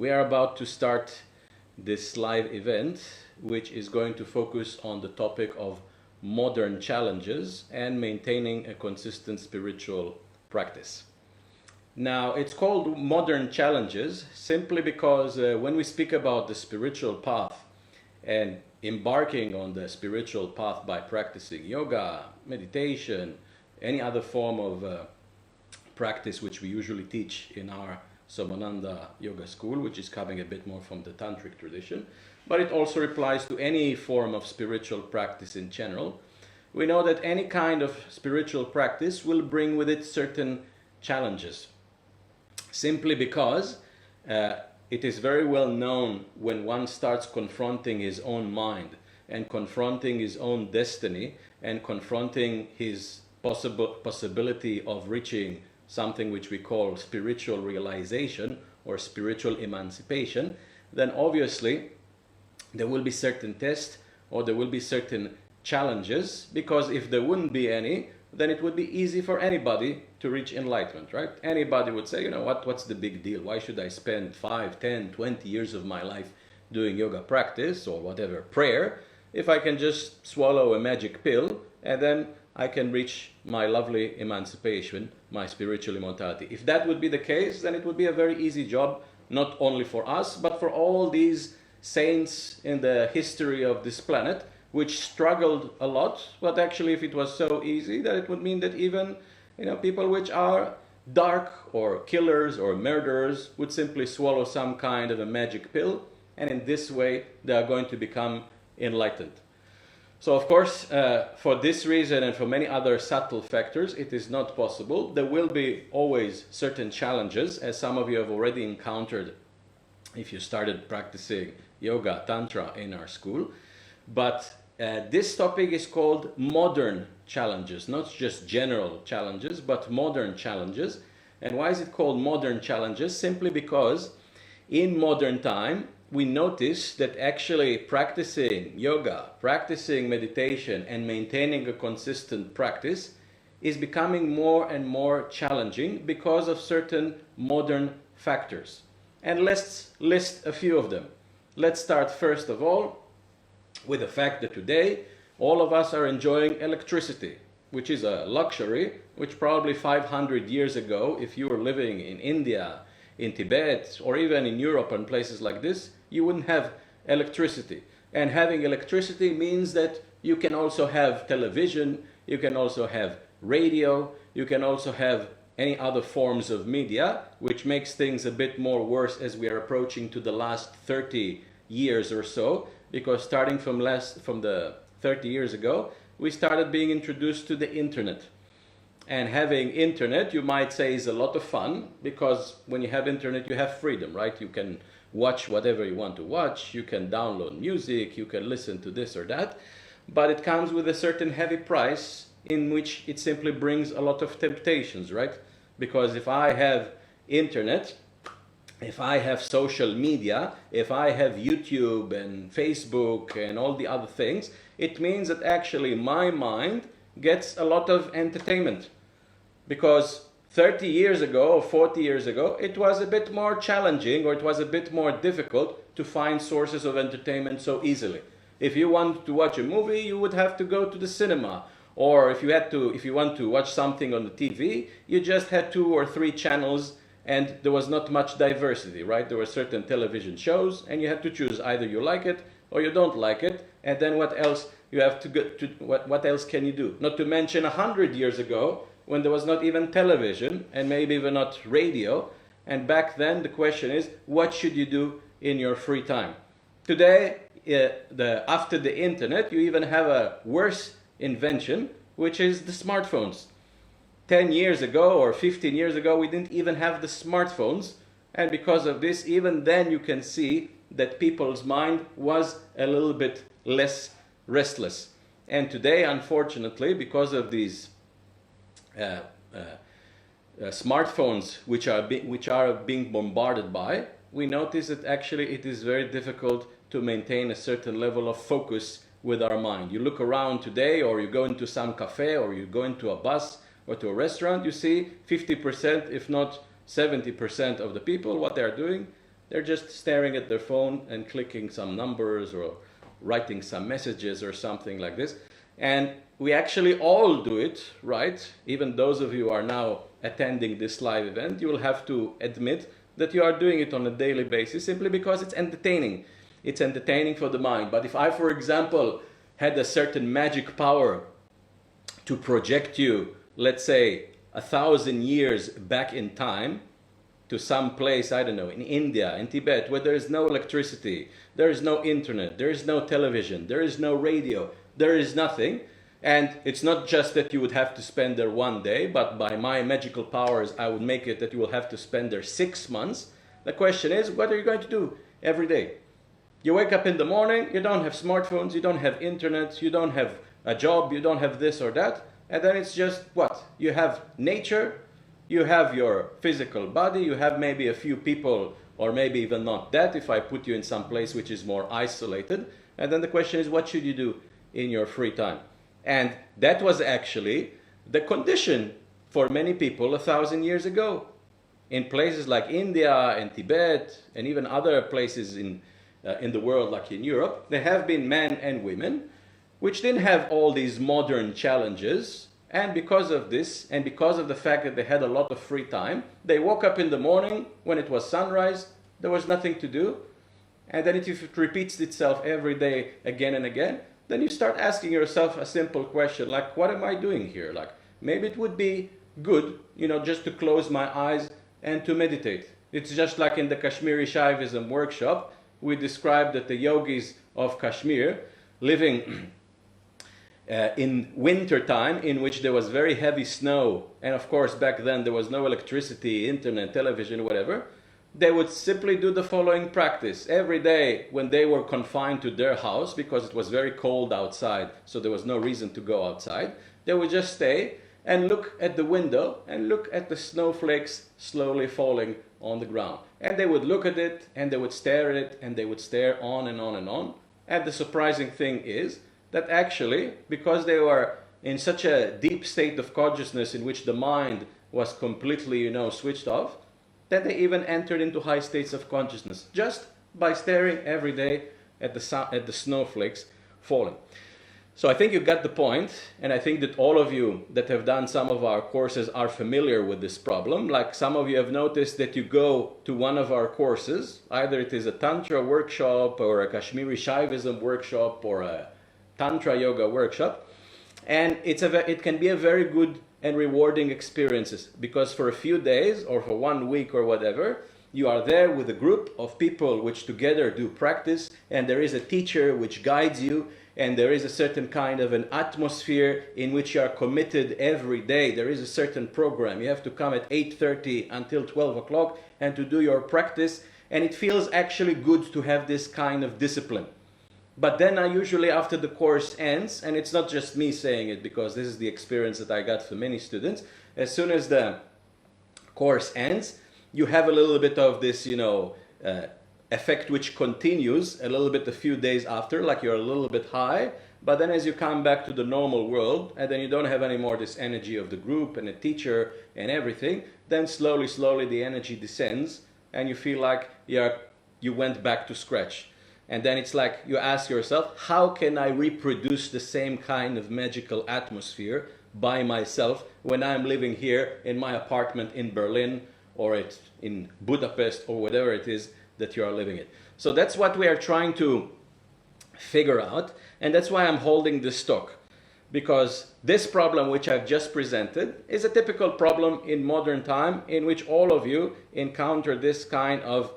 We are about to start this live event, which is going to focus on the topic of modern challenges and maintaining a consistent spiritual practice. Now, it's called modern challenges simply because when we speak about the spiritual path and embarking on the spiritual path by practicing yoga, meditation, any other form of practice which we usually teach in our Somananda Yoga School, which is coming a bit more from the Tantric tradition, but it also applies to any form of spiritual practice in general. We know that any kind of spiritual practice will bring with it certain challenges, simply because it is very well known when one starts confronting his own mind and confronting his own destiny and confronting his possibility of reaching something which we call spiritual realization or spiritual emancipation, then obviously there will be certain tests or there will be certain challenges, because if there wouldn't be any, then it would be easy for anybody to reach enlightenment, right? Anybody would say, you know, what's the big deal? Why should I spend 5, 10, 20 years of my life doing yoga practice or whatever, prayer, if I can just swallow a magic pill and then I can reach my lovely emancipation, my spiritual immortality. If that would be the case, then it would be a very easy job, not only for us, but for all these saints in the history of this planet, which struggled a lot. But actually, if it was so easy, that it would mean that even, you know, people which are dark or killers or murderers would simply swallow some kind of a magic pill, and in this way they are going to become enlightened. So of course, for this reason and for many other subtle factors, it is not possible. There will be always certain challenges, as some of you have already encountered if you started practicing yoga, tantra in our school. But this topic is called modern challenges, not just general challenges, but modern challenges. And why is it called modern challenges? Simply because in modern time, we notice that actually practicing yoga, practicing meditation, and maintaining a consistent practice is becoming more and more challenging because of certain modern factors. And let's list a few of them. Let's start first of all with the fact that today all of us are enjoying electricity, which is a luxury which probably 500 years ago, if you were living in India, in Tibet, or even in Europe and places like this, you wouldn't have electricity. And having electricity means that you can also have television, you can also have radio, you can also have any other forms of media, which makes things a bit more worse as we are approaching to the last 30 years or so, because starting from the 30 years ago, we started being introduced to the internet. And having internet, you might say, is a lot of fun, because when you have internet, you have freedom, right? You can watch whatever you want to watch, you can download music, you can listen to this or that, but it comes with a certain heavy price in which it simply brings a lot of temptations, right? Because if I have internet, if I have social media, if I have YouTube and Facebook and all the other things, it means that actually my mind gets a lot of entertainment. Because 30 years ago or 40 years ago, it was a bit more challenging, or it was a bit more difficult to find sources of entertainment so easily. If you want to watch a movie, you would have to go to the cinema. Or if you want to watch something on the TV, you just had 2 or 3 channels, and there was not much diversity, right? There were certain television shows, and you had to choose either you like it or you don't like it, and then what else you have to go to, what else can you do? Not to mention 100 years ago, when there was not even television and maybe even not radio, and back then the question is, what should you do in your free time? Today, after the internet, you even have a worse invention, which is the smartphones. 10 years ago or 15 years ago, we didn't even have the smartphones, and because of this, even then you can see that people's mind was a little bit less restless. And today, unfortunately, because of these smartphones which are being bombarded by, we notice that actually it is very difficult to maintain a certain level of focus with our mind. You look around today, or you go into some cafe, or you go into a bus or to a restaurant, you see 50%, if not 70% of the people, what they are doing, They're just staring at their phone and clicking some numbers or writing some messages or something like this. And we actually all do it, right? Even those of you who are now attending this live event, you will have to admit that you are doing it on a daily basis simply because it's entertaining. It's entertaining for the mind. But if I, for example, had a certain magic power to project you, let's say, 1,000 years back in time to some place, I don't know, in India, in Tibet, where there is no electricity, there is no internet, there is no television, there is no radio, there is nothing. And it's not just that you would have to spend there one day, but by my magical powers, I would make it that you will have to spend there 6 months. The question is, what are you going to do every day? You wake up in the morning, you don't have smartphones, you don't have internet, you don't have a job, you don't have this or that. And then it's just what? You have nature, you have your physical body, you have maybe a few people, or maybe even not that, if I put you in some place which is more isolated. And then the question is, what should you do in your free time? And that was actually the condition for many people 1,000 years ago. In places like India and Tibet, and even other places in the world, like in Europe, there have been men and women which didn't have all these modern challenges. And because of this, and because of the fact that they had a lot of free time, they woke up in the morning when it was sunrise, there was nothing to do. And then if it repeats itself every day again and again, then you start asking yourself a simple question, like, what am I doing here? Like, maybe it would be good, just to close my eyes and to meditate. It's just like in the Kashmiri Shaivism workshop, we described that the yogis of Kashmir, living in winter time, in which there was very heavy snow, and of course back then there was no electricity, internet, television, whatever, they would simply do the following practice. Every day when they were confined to their house, because it was very cold outside, so there was no reason to go outside, they would just stay and look at the window and look at the snowflakes slowly falling on the ground. And they would look at it, and they would stare at it, and they would stare on and on and on. And the surprising thing is that actually, because they were in such a deep state of consciousness in which the mind was completely, switched off, that they even entered into high states of consciousness just by staring every day at the snowflakes falling. So I think you got the point, and I think that all of you that have done some of our courses are familiar with this problem. Like some of you have noticed that you go to one of our courses, either it is a Tantra workshop or a Kashmiri Shaivism workshop or a Tantra yoga workshop, and it can be a very good and rewarding experiences, because for a few days or for 1 week or whatever, you are there with a group of people which together do practice, and there is a teacher which guides you, and there is a certain kind of an atmosphere in which you are committed every day. There is a certain program. You have to come at 8:30 until 12 o'clock and to do your practice, and it feels actually good to have this kind of discipline. But then I usually, after the course ends, and it's not just me saying it because this is the experience that I got for many students, as soon as the course ends, you have a little bit of this, effect which continues a little bit a few days after, like you're a little bit high, but then as you come back to the normal world, and then you don't have any more this energy of the group and a teacher and everything, then slowly the energy descends, and you feel like you went back to scratch. And then it's like you ask yourself, how can I reproduce the same kind of magical atmosphere by myself when I'm living here in my apartment in Berlin or in Budapest or whatever it is that you are living in. So that's what we are trying to figure out, and that's why I'm holding this talk, because this problem which I've just presented is a typical problem in modern time in which all of you encounter this kind of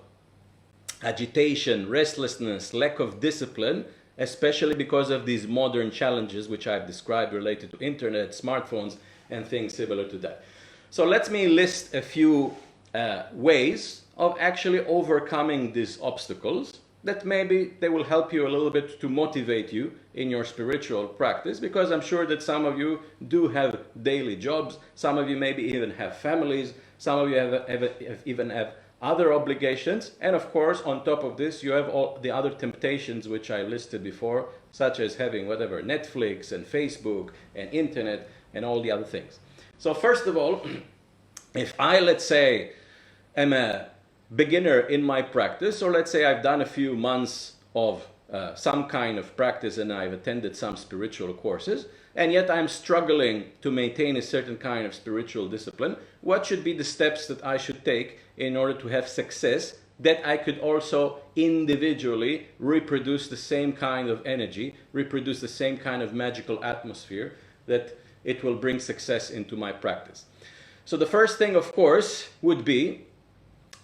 agitation, restlessness, lack of discipline, especially because of these modern challenges which I've described related to internet, smartphones, and things similar to that. So let me list a few ways of actually overcoming these obstacles that maybe they will help you a little bit to motivate you in your spiritual practice, because I'm sure that some of you do have daily jobs, some of you maybe even have families, some of you even have other obligations, and of course on top of this you have all the other temptations which I listed before, such as having whatever Netflix and Facebook and internet and all the other things. So first of all, if I, let's say, am a beginner in my practice, or let's say I've done a few months of some kind of practice and I've attended some spiritual courses, and yet I'm struggling to maintain a certain kind of spiritual discipline, what should be the steps that I should take in order to have success, that I could also individually reproduce the same kind of energy, reproduce the same kind of magical atmosphere, that it will bring success into my practice. So the first thing, of course, would be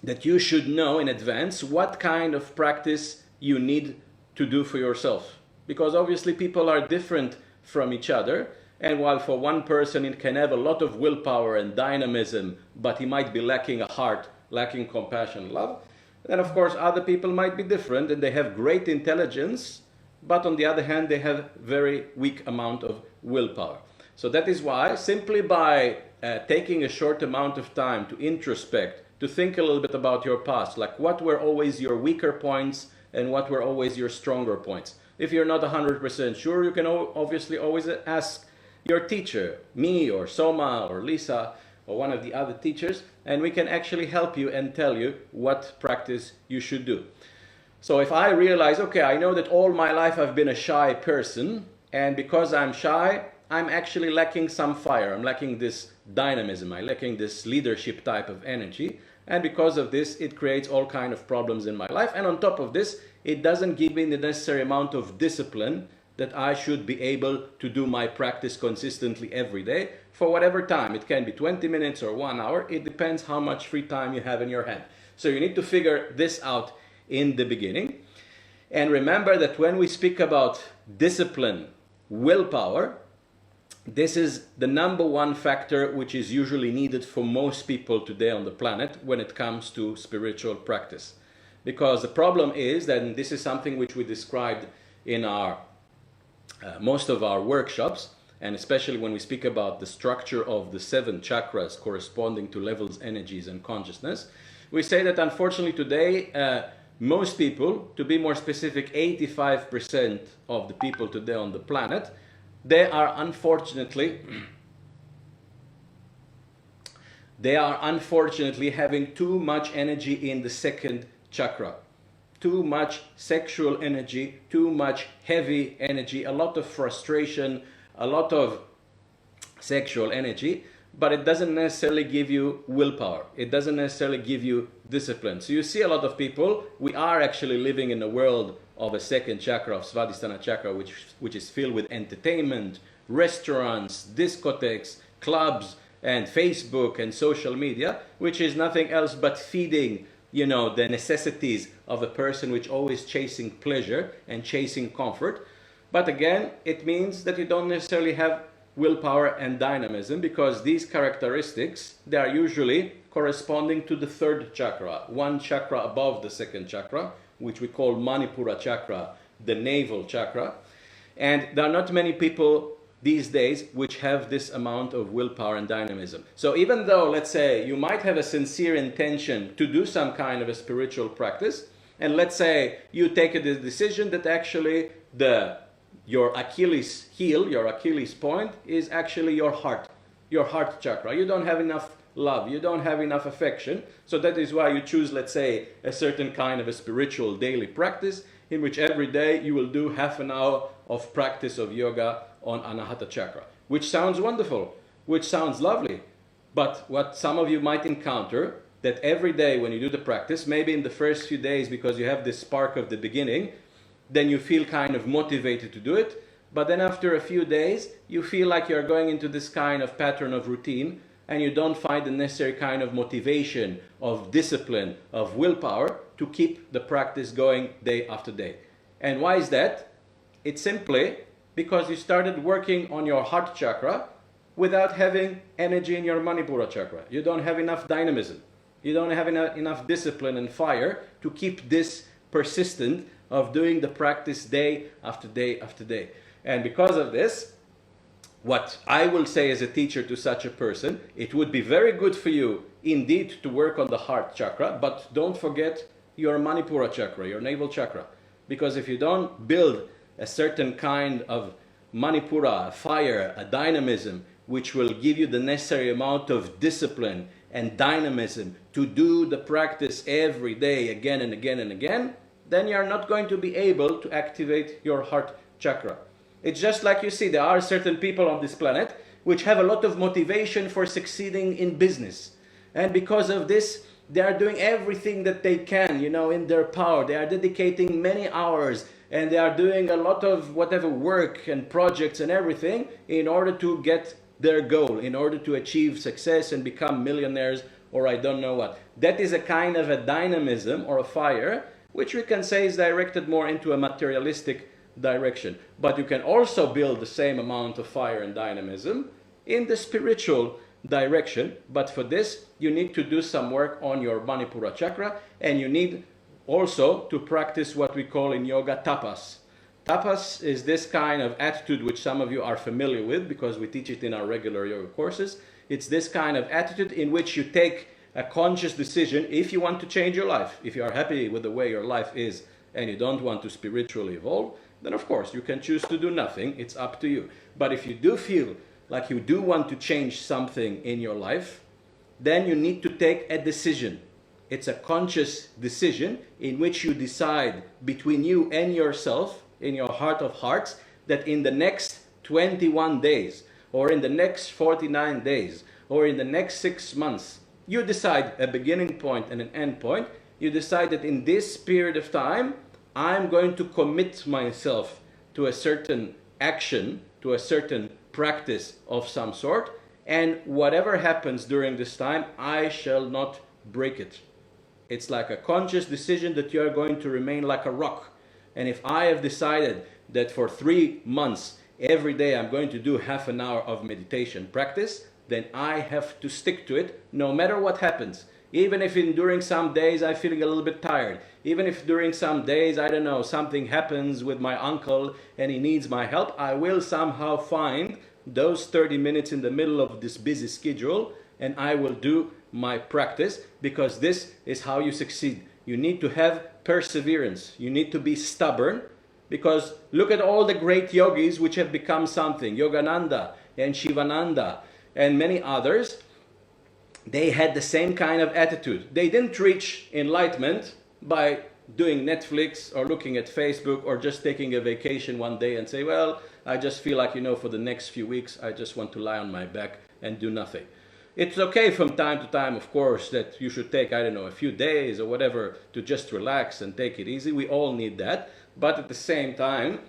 that you should know in advance what kind of practice you need to do for yourself. Because obviously people are different from each other, and while for one person it can have a lot of willpower and dynamism, but he might be lacking a heart, lacking compassion, love, then of course other people might be different and they have great intelligence, but on the other hand they have very weak amount of willpower. So that is why, simply by taking a short amount of time to introspect, to think a little bit about your past, like what were always your weaker points and what were always your stronger points. If you're not 100% sure, you can obviously always ask your teacher, me or Soma or Liisa or one of the other teachers, and we can actually help you and tell you what practice you should do. So if I realize, okay, I know that all my life I've been a shy person, and because I'm shy, I'm actually lacking some fire, I'm lacking this dynamism, I'm lacking this leadership type of energy, and because of this it creates all kind of problems in my life, and on top of this it doesn't give me the necessary amount of discipline that I should be able to do my practice consistently every day for whatever time. It can be 20 minutes or 1 hour, it depends how much free time you have in your hand. So you need to figure this out in the beginning, and remember that when we speak about discipline, willpower, this is the number one factor which is usually needed for most people today on the planet when it comes to spiritual practice. Because the problem is that, and this is something which we described in our most of our workshops, and especially when we speak about the structure of the 7 chakras corresponding to levels, energies and consciousness, we say that unfortunately today most people, to be more specific 85% of the people today on the planet, they are unfortunately having too much energy in the 2nd chakra. Too much sexual energy, too much heavy energy, a lot of frustration, a lot of sexual energy, but it doesn't necessarily give you willpower. It doesn't necessarily give you discipline. So you see a lot of people, we are actually living in a world of a 2nd chakra, of Svadhisthana chakra, which is filled with entertainment, restaurants, discotheques, clubs, and Facebook and social media, which is nothing else but feeding, you know, the necessities of a person which always chasing pleasure and chasing comfort. But again, it means that you don't necessarily have willpower and dynamism, because these characteristics, they are usually corresponding to the 3rd chakra, one chakra above the 2nd chakra, which we call Manipura chakra, the navel chakra. And there are not many people these days which have this amount of willpower and dynamism. So even though, let's say, you might have a sincere intention to do some kind of a spiritual practice, and let's say you take a decision that actually your Achilles heel, your Achilles point, is actually your heart chakra. You don't have enough love, you don't have enough affection, so that is why you choose, let's say, a certain kind of a spiritual daily practice in which every day you will do half an hour of practice of yoga on Anahata chakra, which sounds wonderful, which sounds lovely. But what some of you might encounter, that every day when you do the practice, maybe in the first few days because you have this spark of the beginning, then you feel kind of motivated to do it, but then after a few days you feel like you're going into this kind of pattern of routine, and you don't find the necessary kind of motivation, of discipline, of willpower to keep the practice going day after day. And why is that? It's simply because you started working on your heart chakra without having energy in your Manipura chakra. You don't have enough dynamism. You don't have enough discipline and fire to keep this persistent of doing the practice day after day after day. And because of this, what I will say as a teacher to such a person, it would be very good for you indeed to work on the heart chakra, but don't forget your Manipura chakra, your navel chakra. Because if you don't build a certain kind of Manipura, a fire, a dynamism, which will give you the necessary amount of discipline and dynamism to do the practice every day again and again and again, then you're not going to be able to activate your heart chakra. It's just like you see, there are certain people on this planet which have a lot of motivation for succeeding in business. And because of this, they are doing everything that they can, in their power. They are dedicating many hours and they are doing a lot of whatever work and projects and everything in order to get their goal, in order to achieve success and become millionaires or I don't know what. That is a kind of a dynamism or a fire, which we can say is directed more into a materialistic direction. But you can also build the same amount of fire and dynamism in the spiritual direction. But for this, you need to do some work on your Manipura chakra, and you need also to practice what we call in yoga tapas. Tapas is this kind of attitude which some of you are familiar with because we teach it in our regular yoga courses. It's this kind of attitude in which you take a conscious decision if you want to change your life. If you are happy with the way your life is and you don't want to spiritually evolve, then of course you can choose to do nothing. It's up to you. But if you do feel like you do want to change something in your life, then you need to take a decision. It's a conscious decision in which you decide between you and yourself, in your heart of hearts, that in the next 21 days, or in the next 49 days, or in the next 6 months, you decide a beginning point and an end point. You decide that in this period of time, I'm going to commit myself to a certain action, to a certain practice of some sort, and whatever happens during this time, I shall not break it. It's like a conscious decision that you are going to remain like a rock. And if I have decided that for 3 months, every day I'm going to do half an hour of meditation practice, then I have to stick to it no matter what happens. Even if during some days I'm feeling a little bit tired, even if during some days, I don't know, something happens with my uncle and he needs my help, I will somehow find those 30 minutes in the middle of this busy schedule and I will do my practice, because this is how you succeed. You need to have perseverance. You need to be stubborn, because look at all the great yogis which have become something. Yogananda and Shivananda and many others. They had the same kind of attitude. They didn't reach enlightenment by doing Netflix or looking at Facebook or just taking a vacation one day and say, well, I just feel like, for the next few weeks, I just want to lie on my back and do nothing. It's okay from time to time, of course, that you should take, I don't know, a few days or whatever to just relax and take it easy. We all need that. But at the same time,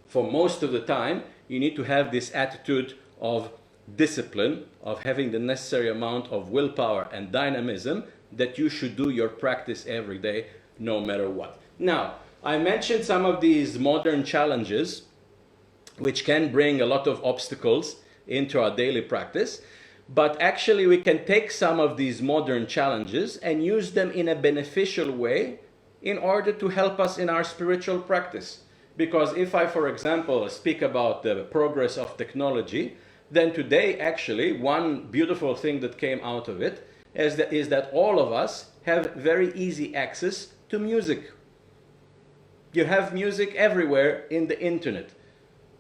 for most of the time, you need to have this attitude of discipline, of having the necessary amount of willpower and dynamism that you should do your practice every day, no matter what. Now, I mentioned some of these modern challenges which can bring a lot of obstacles into our daily practice, but actually we can take some of these modern challenges and use them in a beneficial way in order to help us in our spiritual practice. Because if I, for example, speak about the progress of technology, then today actually one beautiful thing that came out of it is that all of us have very easy access to music. You have music everywhere in the internet.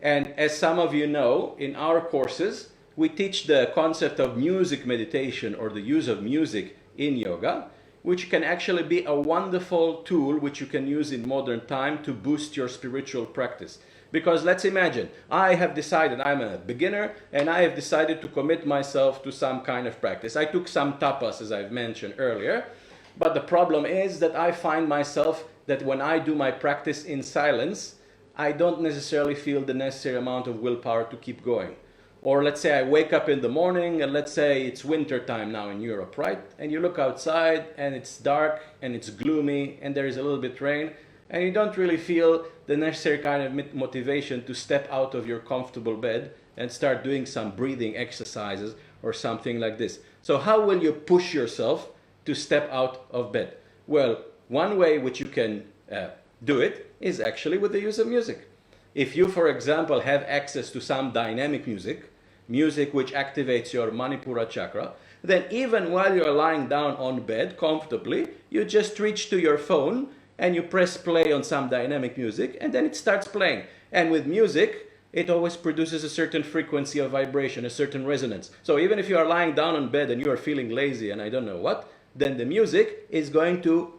And as some of you know, in our courses, we teach the concept of music meditation, or the use of music in yoga, which can actually be a wonderful tool which you can use in modern time to boost your spiritual practice. Because let's imagine, I have decided I'm a beginner and I have decided to commit myself to some kind of practice. I took some tapas, as I've mentioned earlier, but the problem is that I find myself that when I do my practice in silence, I don't necessarily feel the necessary amount of willpower to keep going. Or let's say I wake up in the morning and let's say it's winter time now in Europe, right? And you look outside and it's dark and it's gloomy and there is a little bit rain and you don't really feel the necessary kind of motivation to step out of your comfortable bed and start doing some breathing exercises or something like this. So how will you push yourself to step out of bed? Well, one way which you can do it is actually with the use of music. If you, for example, have access to some dynamic music which activates your Manipura chakra, then even while you're lying down on bed comfortably, you just reach to your phone and you press play on some dynamic music and then it starts playing. And with music, it always produces a certain frequency of vibration, a certain resonance. So even if you are lying down on bed and you are feeling lazy and I don't know what, then the music is going to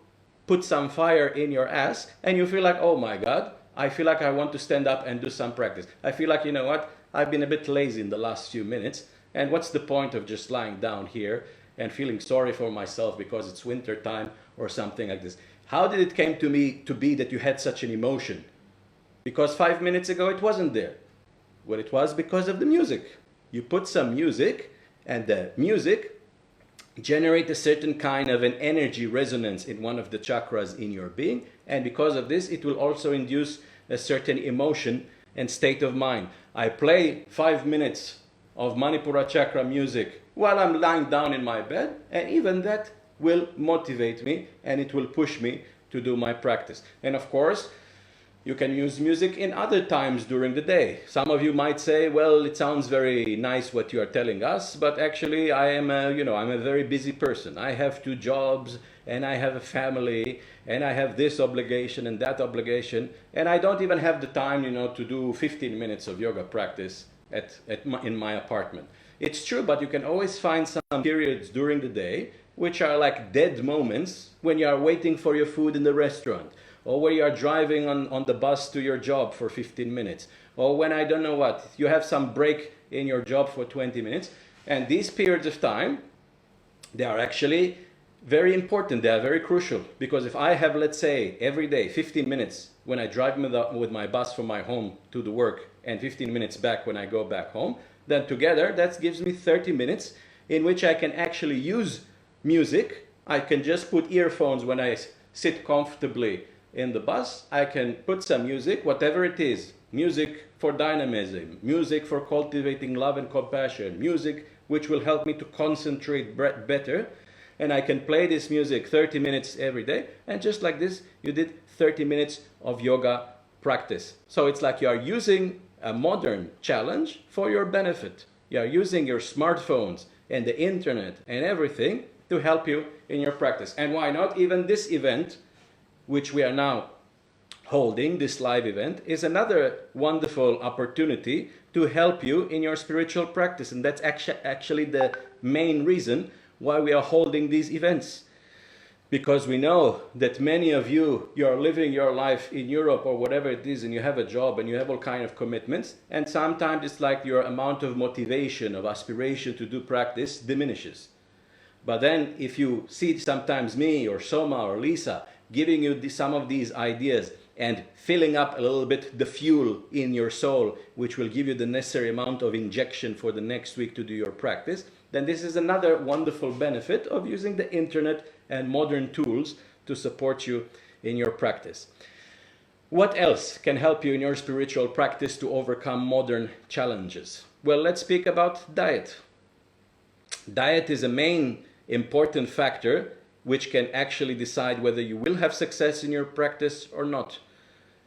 put some fire in your ass and you feel like, oh my God, I feel like I want to stand up and do some practice. I feel like, you know what, I've been a bit lazy in the last few minutes, and what's the point of just lying down here and feeling sorry for myself because it's winter time or something like this. How did it came to me to be that you had such an emotion? Because 5 minutes ago it wasn't there. Well, it was because of the music. You put some music and the music generate a certain kind of an energy resonance in one of the chakras in your being, and because of this it will also induce a certain emotion and state of mind. I play 5 minutes of Manipura chakra music while I'm lying down in my bed, and even that will motivate me and it will push me to do my practice. And of course, you can use music in other times during the day. Some of you might say, well, it sounds very nice what you are telling us, but actually I'm a very busy person. I have 2 jobs and I have a family and I have this obligation and that obligation, and I don't even have the time, to do 15 minutes of yoga practice in my apartment. It's true, but you can always find some periods during the day which are like dead moments when you are waiting for your food in the restaurant, or where you are driving on the bus to your job for 15 minutes, or when I don't know what, you have some break in your job for 20 minutes. And these periods of time, they are actually very important, they are very crucial, because if I have, let's say, every day 15 minutes when I drive with my bus from my home to the work and 15 minutes back when I go back home, then together that gives me 30 minutes in which I can actually use music. I can just put earphones when I sit comfortably in the bus. I can put some music, whatever it is, music for dynamism, music for cultivating love and compassion, music which will help me to concentrate better, and I can play this music 30 minutes every day, and just like this you did 30 minutes of yoga practice. So it's like you are using a modern challenge for your benefit. You are using your smartphones and the internet and everything to help you in your practice. And why not? Even this event, which we are now holding, this live event, is another wonderful opportunity to help you in your spiritual practice. And that's actually the main reason why we are holding these events. Because we know that many of you are living your life in Europe or whatever it is, and you have a job and you have all kind of commitments, and sometimes it's like your amount of motivation, of aspiration to do practice diminishes. But then if you see sometimes me or Soma or Liisa giving you some of these ideas and filling up a little bit the fuel in your soul, which will give you the necessary amount of injection for the next week to do your practice, then this is another wonderful benefit of using the internet and modern tools to support you in your practice. What else can help you in your spiritual practice to overcome modern challenges? Well, let's speak about diet. Diet is a main important factor which can actually decide whether you will have success in your practice or not.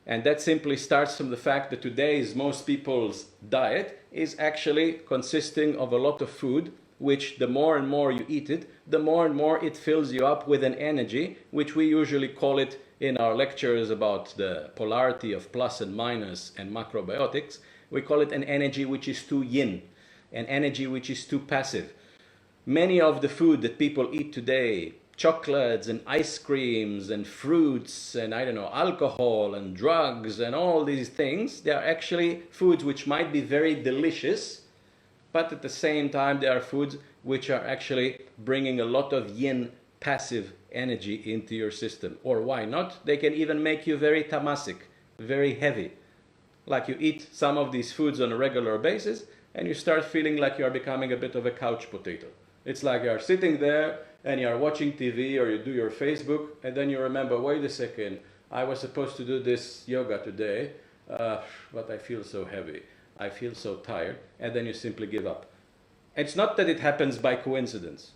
And that simply starts from the fact that today's most people's diet is actually consisting of a lot of food, which the more and more you eat it, the more and more it fills you up with an energy, which we usually call it in our lectures about the polarity of plus and minus and macrobiotics, we call it an energy which is too yin, an energy which is too passive. Many of the food that people eat today, chocolates and ice creams and fruits and alcohol and drugs and all these things, they are actually foods which might be very delicious, but at the same time they are foods which are actually bringing a lot of yin passive energy into your system. Or why not? They can even make you very tamasic, very heavy. Like you eat some of these foods on a regular basis and you start feeling like you are becoming a bit of a couch potato. It's like you are sitting there and you are watching TV or you do your Facebook, and then you remember, wait a second, I was supposed to do this yoga today, but I feel so heavy, I feel so tired, and then you simply give up. It's not that it happens by coincidence.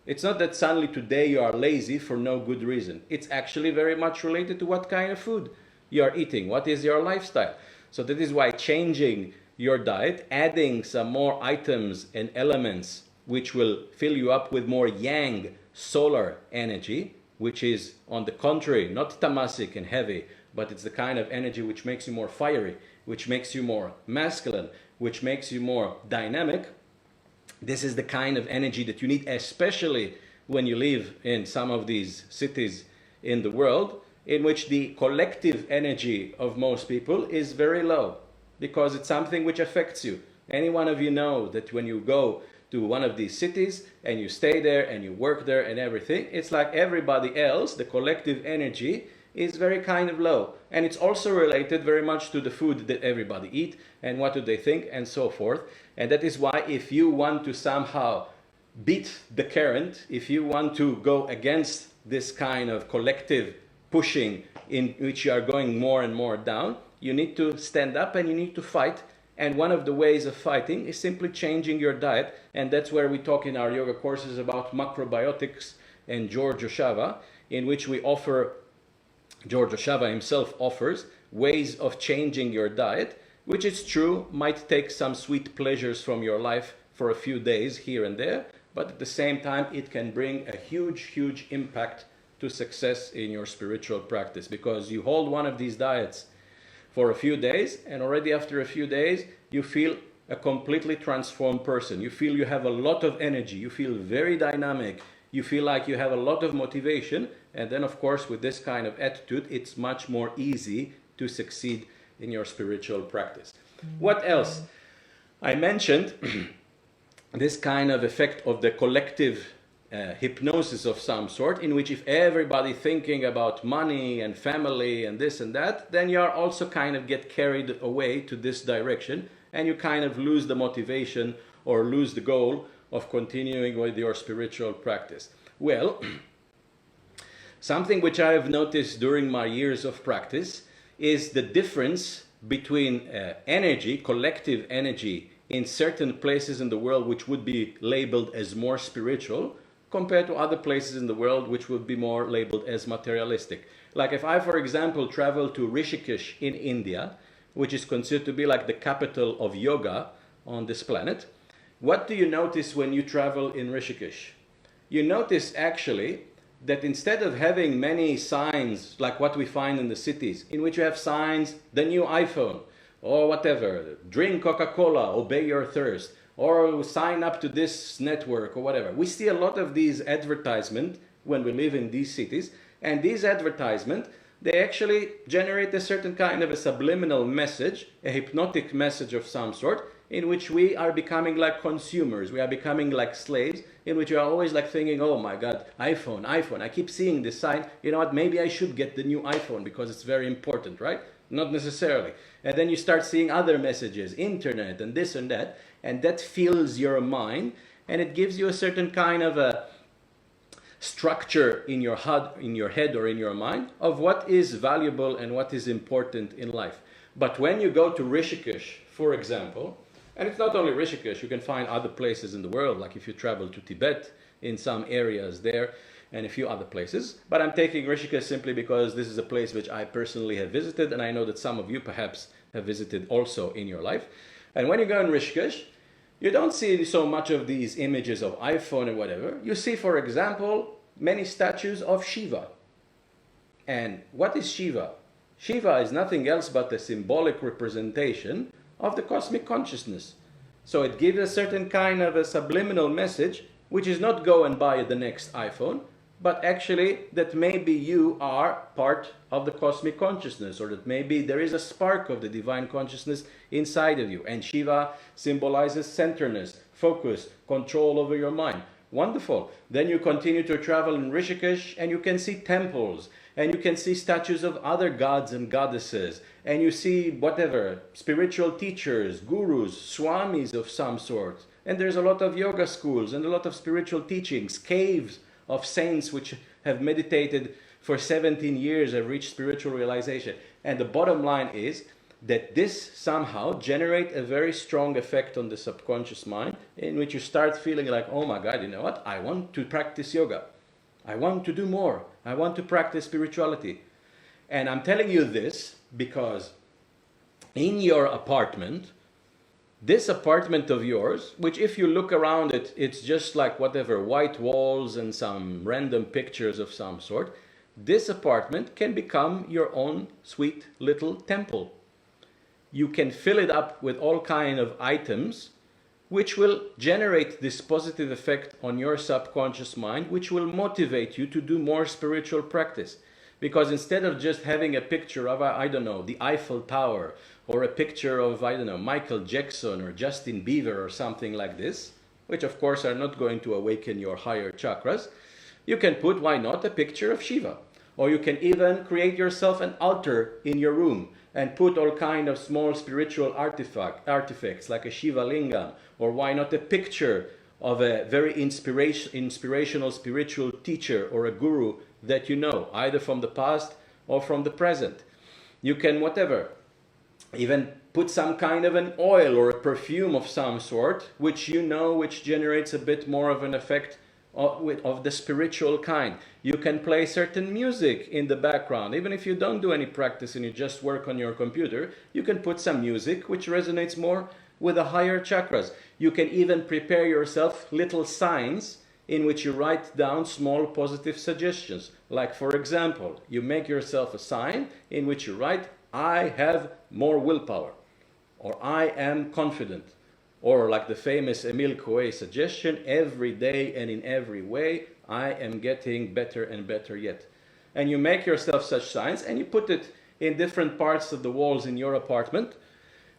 It's not that suddenly today you are lazy for no good reason. It's actually very much related to what kind of food you are eating, what is your lifestyle. So that is why changing your diet, adding some more items and elements which will fill you up with more yang, solar energy, which is on the contrary, not tamasic and heavy, but it's the kind of energy which makes you more fiery, which makes you more masculine, which makes you more dynamic. This is the kind of energy that you need, especially when you live in some of these cities in the world, in which the collective energy of most people is very low, because it's something which affects you. Any one of you know that when you go to one of these cities and you stay there and you work there and everything, it's like everybody else, the collective energy is very kind of low. And it's also related very much to the food that everybody eat and what do they think and so forth. And that is why if you want to somehow beat the current, if you want to go against this kind of collective pushing in which you are going more and more down, you need to stand up and you need to fight. And one of the ways of fighting is simply changing your diet. And that's where we talk in our yoga courses about macrobiotics and George Oshava, in which we offer, George Oshava himself offers, ways of changing your diet, which is true, might take some sweet pleasures from your life for a few days here and there, but at the same time it can bring a huge, huge impact to success in your spiritual practice, because you hold one of these diets for a few days, and already after a few days you feel a completely transformed person. You feel you have a lot of energy, you feel very dynamic, you feel like you have a lot of motivation, and then of course with this kind of attitude it's much more easy to succeed in your spiritual practice. What else? I mentioned this kind of effect of the collective hypnosis of some sort, in which if everybody thinking about money and family and this and that, then you are also kind of get carried away to this direction, and you kind of lose the motivation or lose the goal of continuing with your spiritual practice. Well, something which I have noticed during my years of practice is the difference between energy, collective energy in certain places in the world which would be labeled as more spiritual, compared to other places in the world which would be more labeled as materialistic. Like if I, for example, travel to Rishikesh in India, which is considered to be like the capital of yoga on this planet, what do you notice when you travel in Rishikesh? You notice actually that instead of having many signs like what we find in the cities, in which you have signs, the new iPhone, or whatever, drink Coca-Cola, obey your thirst, or sign up to this network or whatever. We see a lot of these advertisements when we live in these cities, and these advertisements, they actually generate a certain kind of a subliminal message, a hypnotic message of some sort, in which we are becoming like consumers, we are becoming like slaves, in which you are always like thinking, oh my God, iPhone, iPhone, I keep seeing this sign, you know what, maybe I should get the new iPhone because it's very important, right? Not necessarily. And then you start seeing other messages, internet and this and that fills your mind, and it gives you a certain kind of a structure in your head or in your mind of what is valuable and what is important in life. But when you go to Rishikesh, for example, and it's not only Rishikesh, you can find other places in the world, like if you travel to Tibet, in some areas there, and a few other places. But I'm taking Rishikesh simply because this is a place which I personally have visited, and I know that some of you perhaps have visited also in your life. And when you go in Rishikesh, you don't see so much of these images of iPhone or whatever. You see, for example, many statues of Shiva. And what is Shiva? Shiva is nothing else but a symbolic representation of the cosmic consciousness. So it gives a certain kind of a subliminal message, which is not go and buy the next iPhone, but actually that maybe you are part of the cosmic consciousness, or that maybe there is a spark of the divine consciousness inside of you. And Shiva symbolizes centeredness, focus, control over your mind. Wonderful. Then you continue to travel in Rishikesh and you can see temples, and you can see statues of other gods and goddesses, and you see whatever, spiritual teachers, gurus, swamis of some sort. And there's a lot of yoga schools and a lot of spiritual teachings, caves of saints which have meditated for 17 years, have reached spiritual realization. And the bottom line is that this somehow generates a very strong effect on the subconscious mind, in which you start feeling like, oh my God, you know what? I want to practice yoga. I want to do more. I want to practice spirituality. And I'm telling you this because in your apartment, This apartment of yours, which if you look around it, it's just like whatever, white walls and some random pictures of some sort. This apartment can become your own sweet little temple. You can fill it up with all kind of items which will generate this positive effect on your subconscious mind, which will motivate you to do more spiritual practice. Because instead of just having a picture of, I don't know, the Eiffel Tower, or a picture of, I don't know, Michael Jackson or Justin Bieber or something like this, which of course are not going to awaken your higher chakras, you can put, why not, a picture of Shiva. Or you can even create yourself an altar in your room and put all kind of small spiritual artifacts like a Shiva Lingam, or why not a picture of a very inspirational spiritual teacher or a guru that you know, either from the past or from the present. You can, whatever, even put some kind of an oil or a perfume of some sort, which you know, which generates a bit more of an effect of the spiritual kind. You can play certain music in the background. Even if you don't do any practice and you just work on your computer, you can put some music which resonates more with the higher chakras. You can even prepare yourself little signs in which you write down small positive suggestions. Like, for example, you make yourself a sign in which you write, I have more willpower, or I am confident, or like the famous Emile Coué suggestion, every day and in every way, I am getting better and better yet. And you make yourself such signs and you put it in different parts of the walls in your apartment.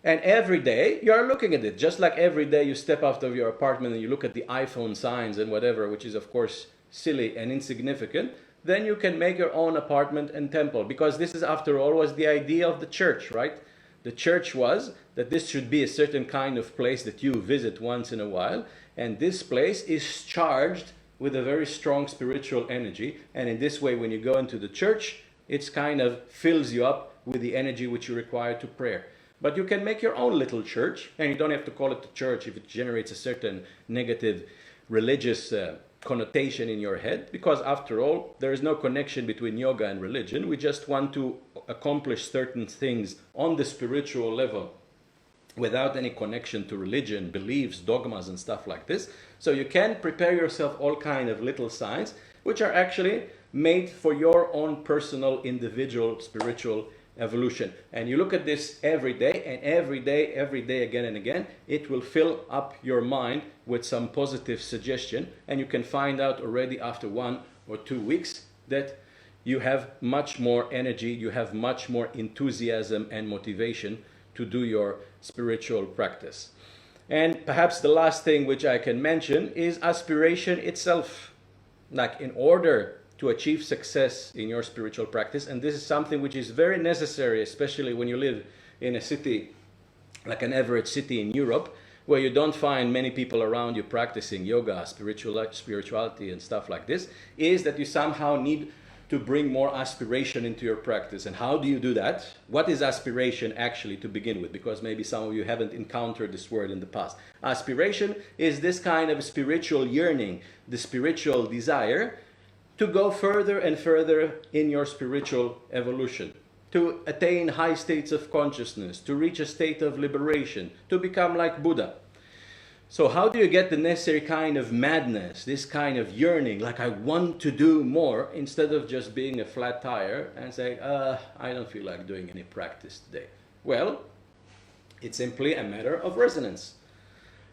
And every day you are looking at it, just like every day you step out of your apartment and you look at the iPhone signs and whatever, which is of course silly and insignificant. Then you can make your own apartment and temple, because this is, after all, was the idea of the church, right? The church was that this should be a certain kind of place that you visit once in a while, and this place is charged with a very strong spiritual energy, and in this way, when you go into the church, it kind of fills you up with the energy which you require to prayer. But you can make your own little church, and you don't have to call it a church if it generates a certain negative religious connotation in your head, because after all, there is no connection between yoga and religion. We just want to accomplish certain things on the spiritual level without any connection to religion, beliefs, dogmas and stuff like this. So you can prepare yourself all kind of little signs which are actually made for your own personal, individual, spiritual evolution. And you look at this every day, and every day, again and again, it will fill up your mind with some positive suggestion, and you can find out already after 1 or 2 weeks that you have much more energy, you have much more enthusiasm and motivation to do your spiritual practice. And perhaps the last thing which I can mention is aspiration itself. Like, in order to achieve success in your spiritual practice, and this is something which is very necessary, especially when you live in a city, like an average city in Europe, where you don't find many people around you practicing yoga, spirituality and stuff like this, is that you somehow need to bring more aspiration into your practice. And how do you do that? What is aspiration actually, to begin with? Because maybe some of you haven't encountered this word in the past. Aspiration is this kind of spiritual yearning, the spiritual desire to go further and further in your spiritual evolution, to attain high states of consciousness, to reach a state of liberation, to become like Buddha. So how do you get the necessary kind of madness, this kind of yearning, like I want to do more, instead of just being a flat tire and saying, I don't feel like doing any practice today? Well, it's simply a matter of resonance.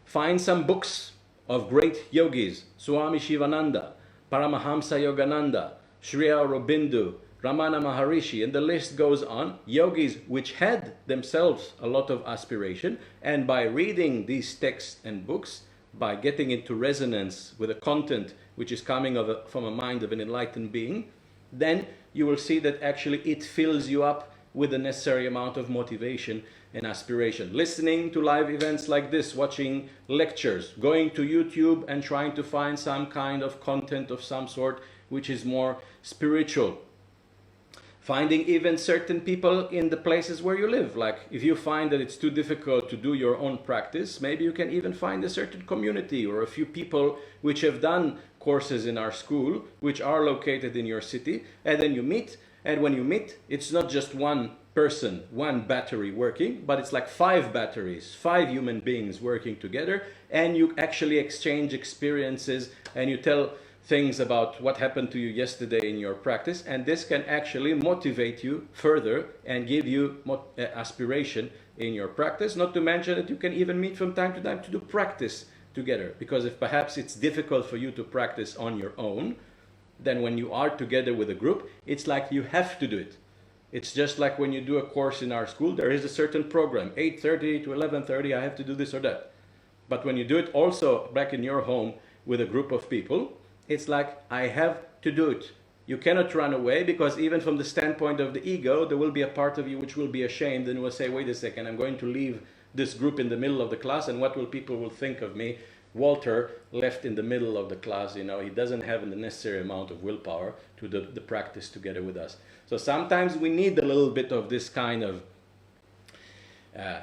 Find some books of great yogis, Swami Shivananda, Paramahamsa Yogananda, Sri Aurobindo, Ramana Maharishi, and the list goes on. Yogis which had themselves a lot of aspiration, and by reading these texts and books, by getting into resonance with the content which is coming from a mind of an enlightened being, then you will see that actually it fills you up with the necessary amount of motivation and aspiration. Listening to live events like this, watching lectures, going to YouTube and trying to find some kind of content of some sort which is more spiritual. Finding even certain people in the places where you live. Like, if you find that it's too difficult to do your own practice, maybe you can even find a certain community or a few people which have done courses in our school, which are located in your city, and then you meet And when you meet, it's not just one person, one battery working, but it's like 5 batteries, 5 human beings working together, and you actually exchange experiences and you tell things about what happened to you yesterday in your practice, and this can actually motivate you further and give you aspiration in your practice. Not to mention that you can even meet from time to time to do practice together, because if perhaps it's difficult for you to practice on your own, then when you are together with a group, it's like you have to do it. It's just like when you do a course in our school, there is a certain program, 8:30 to 11:30, I have to do this or that. But when you do it also back in your home with a group of people, it's like, I have to do it. You cannot run away, because even from the standpoint of the ego, there will be a part of you which will be ashamed and will say, wait a second, I'm going to leave this group in the middle of the class, and what will people will think of me? Walter left in the middle of the class, you know, he doesn't have the necessary amount of willpower to do the practice together with us. So sometimes we need a little bit of this kind of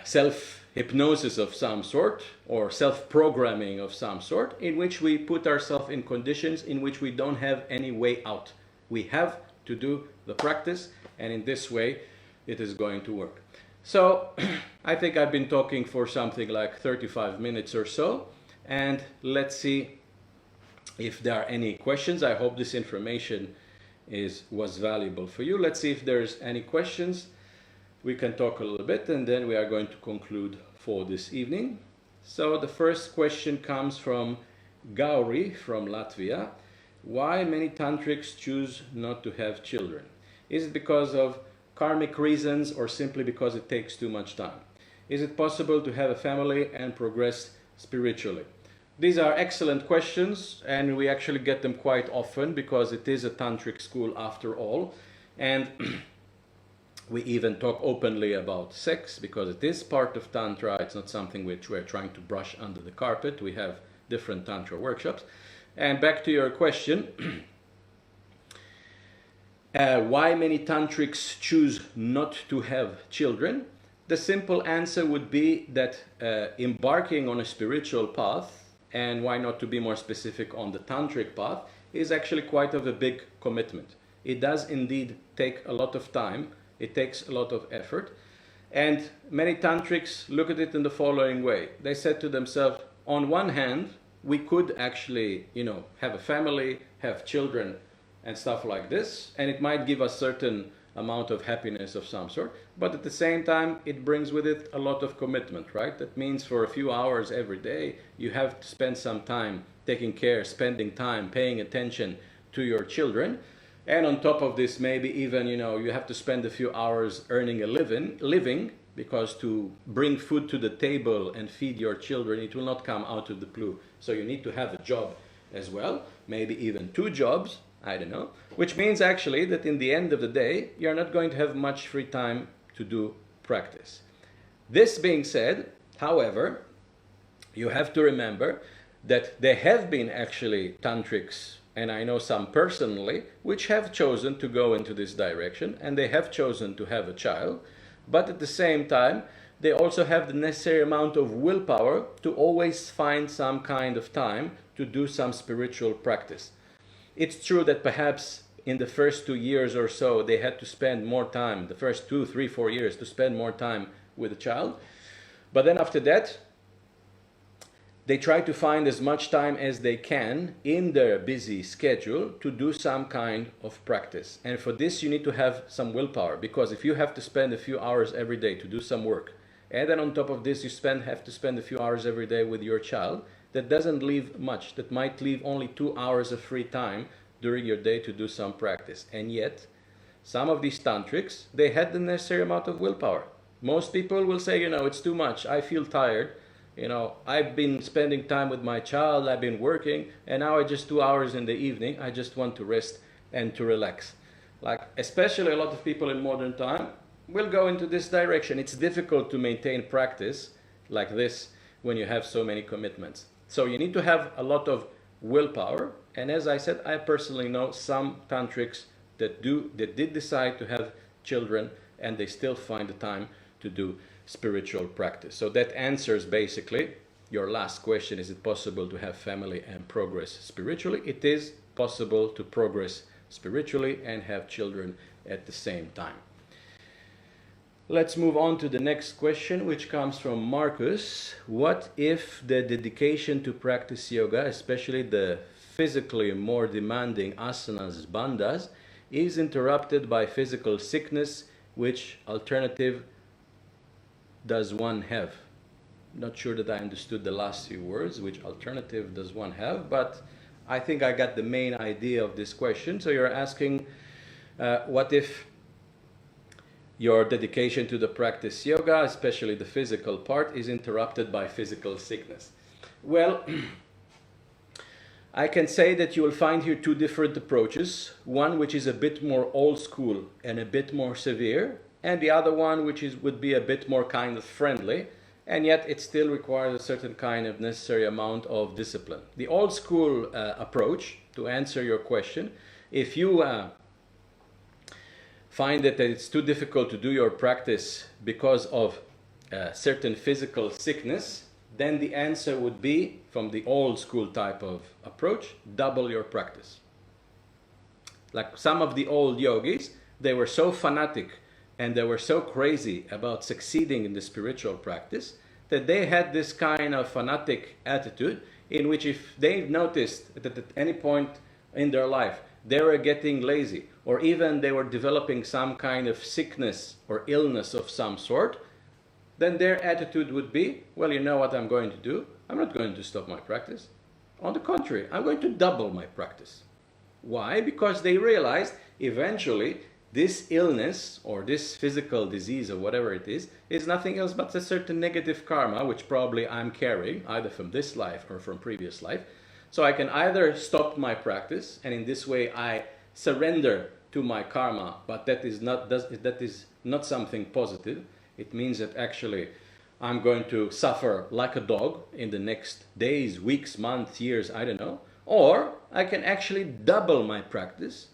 self-hypnosis of some sort, or self-programming of some sort, in which we put ourselves in conditions in which we don't have any way out. We have to do the practice, and in this way it is going to work. So I think I've been talking for something like 35 minutes or so, and let's see if there are any questions. I hope this information was valuable for you. Let's see if there's any questions. We can talk a little bit, and then we are going to conclude for this evening. So the first question comes from Gauri from Latvia. Why many tantrics choose not to have children? Is it because of karmic reasons, or simply because it takes too much time? Is it possible to have a family and progress spiritually? These are excellent questions, and we actually get them quite often, because it is a tantric school after all. And we even talk openly about sex, because it is part of Tantra. It's not something which we're trying to brush under the carpet. We have different Tantra workshops. And back to your question, why many tantrics choose not to have children? The simple answer would be that embarking on a spiritual path, and why not to be more specific on the tantric path, is actually quite of a big commitment. It does indeed take a lot of time. It takes a lot of effort. And many tantrics look at it in the following way. They said to themselves, on one hand, we could actually, you know, have a family, have children and stuff like this, and it might give us certain amount of happiness of some sort, but at the same time it brings with it a lot of commitment, right? That means for a few hours every day you have to spend some time taking care, spending time, paying attention to your children. And on top of this, maybe even, you know, you have to spend a few hours earning a living, because to bring food to the table and feed your children, it will not come out of the blue. So you need to have a job as well, maybe even 2 jobs, I don't know, which means actually that in the end of the day, you're not going to have much free time to do practice. This being said, however, you have to remember that there have been actually tantrics, and I know some personally, which have chosen to go into this direction, and they have chosen to have a child, but at the same time, they also have the necessary amount of willpower to always find some kind of time to do some spiritual practice. It's true that perhaps in the first 2 years or so, they had to spend more time, the first 2, 3, 4 years, to spend more time with the child. But then after that, they try to find as much time as they can in their busy schedule to do some kind of practice. And for this, you need to have some willpower, because if you have to spend a few hours every day to do some work, and then on top of this, you have to spend a few hours every day with your child, that doesn't leave much. That might leave only 2 hours of free time during your day to do some practice. And yet, some of these tantrics, they had the necessary amount of willpower. Most people will say, you know, it's too much. I feel tired. You know, I've been spending time with my child. I've been working. And now I just 2 hours in the evening. I just want to rest and to relax. Like, especially a lot of people in modern time will go into this direction. It's difficult to maintain practice like this when you have so many commitments. So you need to have a lot of willpower. And as I said, I personally know some tantrics that did decide to have children, and they still find the time to do spiritual practice. So that answers basically your last question. Is it possible to have family and progress spiritually? It is possible to progress spiritually and have children at the same time. Let's move on to the next question, which comes from Marcus. What if the dedication to practice yoga, especially the physically more demanding asanas, bandhas, is interrupted by physical sickness? Which alternative does one have? Not sure that I understood the last few words. Which alternative does one have? But I think I got the main idea of this question. So you're asking, what if your dedication to the practice yoga, especially the physical part, is interrupted by physical sickness? Well, I can say that you will find here two different approaches. One which is a bit more old school and a bit more severe, and the other one which would be a bit more kind of friendly, and yet it still requires a certain kind of necessary amount of discipline. The old school approach, to answer your question, if you find that it's too difficult to do your practice because of certain physical sickness, then the answer would be, from the old school type of approach, double your practice. Like some of the old yogis, they were so fanatic and they were so crazy about succeeding in the spiritual practice that they had this kind of fanatic attitude in which if they noticed that at any point in their life they were getting lazy, or even they were developing some kind of sickness or illness of some sort, then their attitude would be, well, you know what I'm going to do? I'm not going to stop my practice. On the contrary, I'm going to double my practice. Why? Because they realized eventually this illness or this physical disease or whatever it is nothing else but a certain negative karma, which probably I'm carrying either from this life or from previous life. So I can either stop my practice, and in this way I surrender to my karma, but that is not something positive. It means that actually I'm going to suffer like a dog in the next days, weeks, months, years, I don't know. Or I can actually double my practice,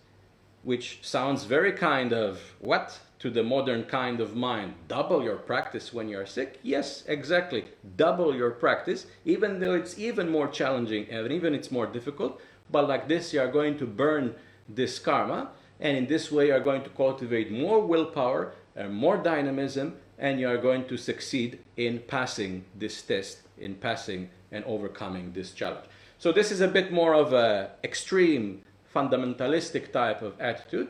which sounds very kind of, what? To the modern kind of mind. Double your practice when you're sick? Yes, exactly. Double your practice, even though it's even more challenging and even it's more difficult. But like this, you are going to burn this karma, and in this way you are going to cultivate more willpower and more dynamism, and you are going to succeed in passing this test, in passing and overcoming this challenge. So this is a bit more of an extreme, fundamentalistic type of attitude.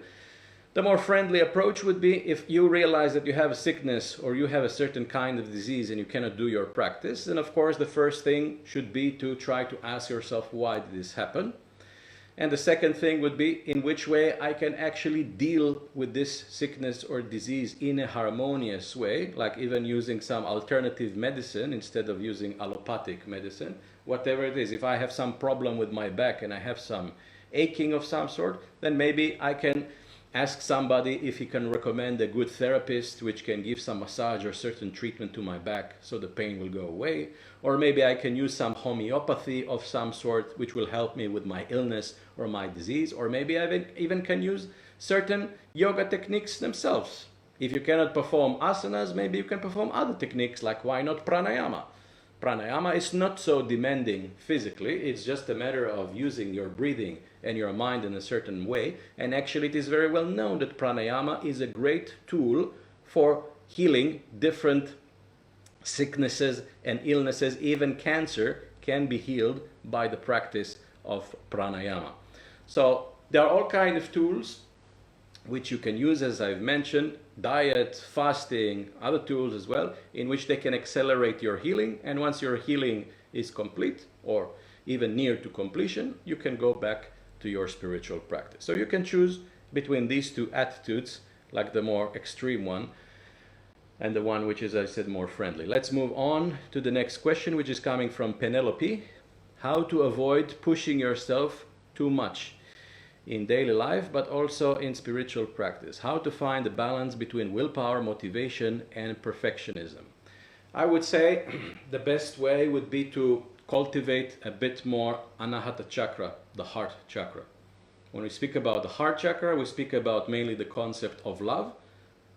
The more friendly approach would be, if you realize that you have a sickness or you have a certain kind of disease and you cannot do your practice, then of course the first thing should be to try to ask yourself, why did this happen? And the second thing would be, in which way I can actually deal with this sickness or disease in a harmonious way, like even using some alternative medicine instead of using allopathic medicine, whatever it is. If I have some problem with my back and I have some aching of some sort, then maybe I can ask somebody if he can recommend a good therapist which can give some massage or certain treatment to my back so the pain will go away. Or maybe I can use some homeopathy of some sort which will help me with my illness or my disease. Or maybe I even can use certain yoga techniques themselves. If you cannot perform asanas, maybe you can perform other techniques, like why not pranayama? Pranayama is not so demanding physically, it's just a matter of using your breathing and your mind in a certain way. And actually it is very well known that pranayama is a great tool for healing different sicknesses and illnesses. Even cancer can be healed by the practice of pranayama. So there are all kinds of tools which you can use, as I've mentioned, diet, fasting, other tools as well, in which they can accelerate your healing. And once your healing is complete or even near to completion, you can go back to your spiritual practice. So you can choose between these two attitudes, like the more extreme one and the one which is, as I said, more friendly. Let's move on to the next question, which is coming from Penelope. How to avoid pushing yourself too much in daily life, but also in spiritual practice. How to find the balance between willpower, motivation, and perfectionism. I would say the best way would be to cultivate a bit more anahata chakra, the heart chakra. When we speak about the heart chakra, we speak about mainly the concept of love.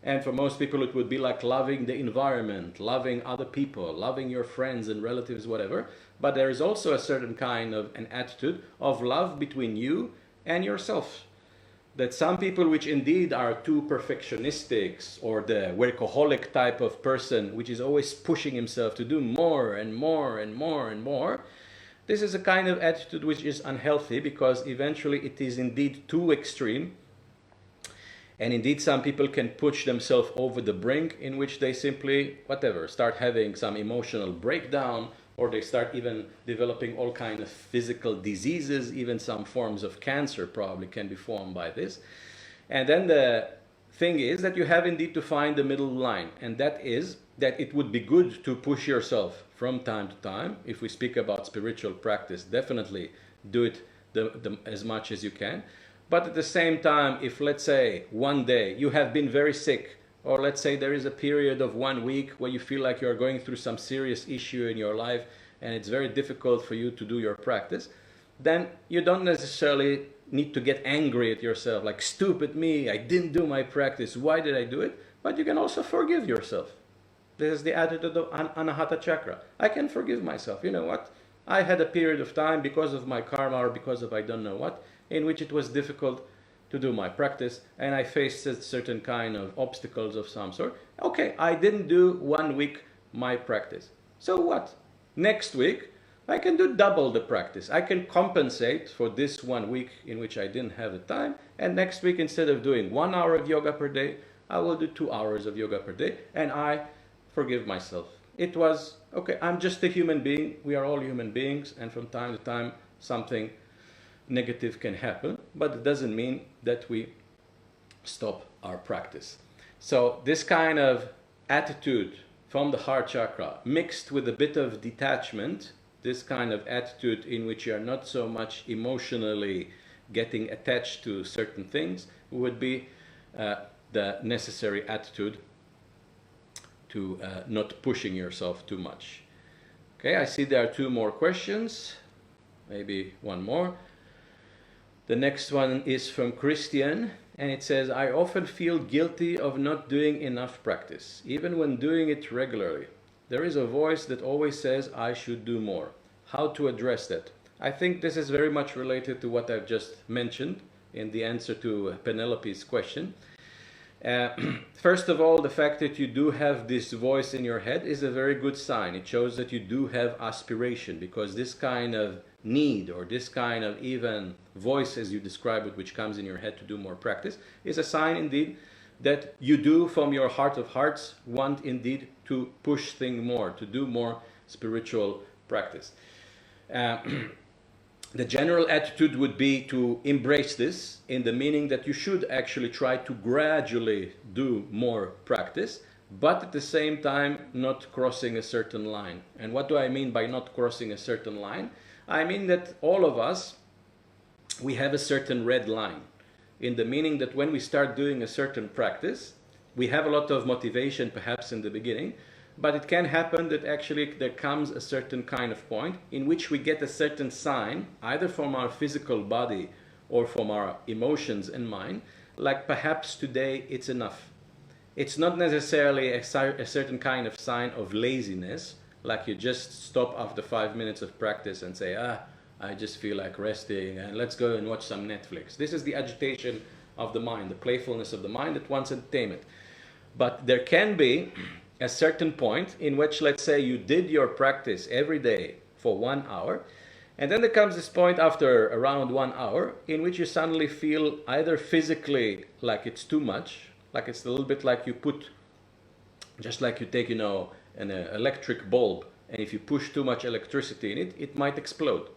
And for most people, it would be like loving the environment, loving other people, loving your friends and relatives, whatever. But there is also a certain kind of an attitude of love between you and yourself. that some people which indeed are too perfectionistics, or the workaholic type of person which is always pushing himself to do more and more and more and more, this is a kind of attitude which is unhealthy, because eventually it is indeed too extreme. And indeed some people can push themselves over the brink, in which they simply, whatever, start having some emotional breakdown, or they start even developing all kinds of physical diseases. Even some forms of cancer probably can be formed by this. And then the thing is that you have indeed to find the middle line, and that is that it would be good to push yourself from time to time. If we speak about spiritual practice, definitely do it as much as you can. But at the same time, if, let's say, one day you have been very sick, or let's say there is a period of 1 week where you feel like you're going through some serious issue in your life and it's very difficult for you to do your practice, then you don't necessarily need to get angry at yourself, like, stupid me, I didn't do my practice, why did I do it? But you can also forgive yourself. This is the attitude of Anahata Chakra. I can forgive myself. You know what? I had a period of time because of my karma, or because of I don't know what, in which it was difficult to do my practice, and I faced a certain kind of obstacles of some sort. Okay, I didn't do 1 week my practice. So what? Next week, I can do double the practice. I can compensate for this 1 week in which I didn't have the time, and next week, instead of doing 1 hour of yoga per day, I will do 2 hours of yoga per day, and I forgive myself. It was, okay, I'm just a human being, we are all human beings, and from time to time something negative can happen, but it doesn't mean that we stop our practice. So this kind of attitude from the heart chakra, mixed with a bit of detachment, this kind of attitude in which you are not so much emotionally getting attached to certain things, would be the necessary attitude to not pushing yourself too much. Okay, I see there are 2 more questions, maybe one more. The next one is from Christian, and it says, I often feel guilty of not doing enough practice, even when doing it regularly. There is a voice that always says I should do more. How to address that? I think this is very much related to what I've just mentioned in the answer to Penelope's question. First of all, the fact that you do have this voice in your head is a very good sign. It shows that you do have aspiration, because this kind of need, or this kind of even voice, as you describe it, which comes in your head to do more practice, is a sign indeed that you do, from your heart of hearts, want indeed to push things more, to do more spiritual practice. The general attitude would be to embrace this, in the meaning that you should actually try to gradually do more practice, but at the same time not crossing a certain line. And what do I mean by not crossing a certain line? I mean that all of us, we have a certain red line, in the meaning that when we start doing a certain practice, we have a lot of motivation perhaps in the beginning, but it can happen that actually there comes a certain kind of point in which we get a certain sign, either from our physical body or from our emotions and mind, like perhaps today it's enough. It's not necessarily a certain kind of sign of laziness, like you just stop after 5 minutes of practice and say, I just feel like resting and let's go and watch some Netflix. This is the agitation of the mind, the playfulness of the mind that wants entertainment. But there can be a certain point in which, let's say, you did your practice every day for 1 hour, and then there comes this point after around 1 hour in which you suddenly feel either physically like it's too much, like it's a little bit like you put, just like you take, you know, an electric bulb, and if you push too much electricity in it, it might explode.